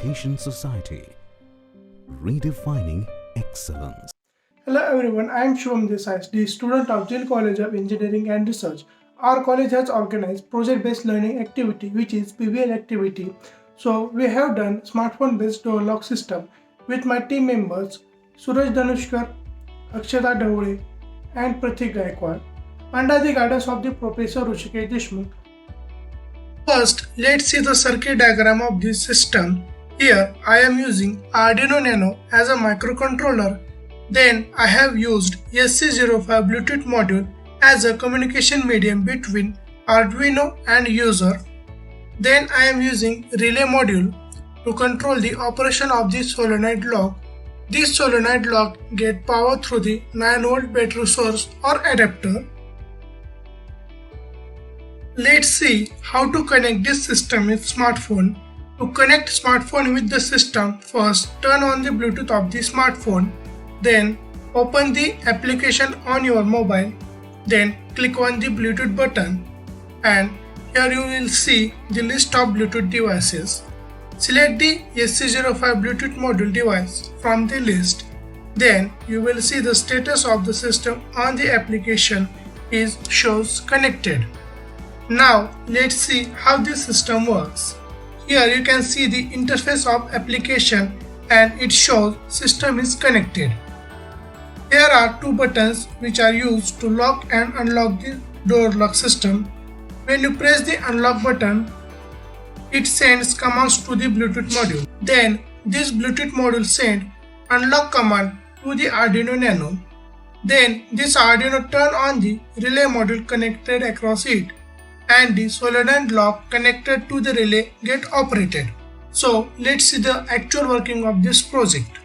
Education Society, redefining excellence. Hello everyone, I am Shivam Desai, the student of Zeal College of Engineering and Research. Our college has organized project-based learning activity, which is PBL activity. So we have done smartphone-based door lock system with my team members Suraj Dhanushkar, Akshata Davule and Pratik Gaikwad under the guidance of the Professor Rushikesh Deshmukh. First, let's see the circuit diagram of this system. Here I am using Arduino Nano as a microcontroller. Then I have used SC05 Bluetooth module as a communication medium between Arduino and user. Then I am using relay module to control the operation of the solenoid lock. This solenoid lock gets power through the 9V battery source or adapter. Let's see how to connect this system with smartphone. To connect smartphone with the system, first turn on the Bluetooth of the smartphone. Then open the application on your mobile. Then click on the Bluetooth button. And here you will see the list of Bluetooth devices. Select the SC05 Bluetooth module device from the list. Then you will see the status of the system on the application is shows connected. Now let's see how this system works. Here you can see the interface of application and it shows system is connected. There are two buttons which are used to lock and unlock the door lock system. When you press the unlock button, it sends commands to the Bluetooth module. Then this Bluetooth module sends unlock command to the Arduino Nano. Then this Arduino turn on the relay module connected across it, and the solenoid lock connected to the relay get operated. So let's see the actual working of this project.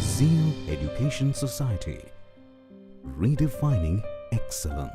Zeal Education Society, redefining excellence.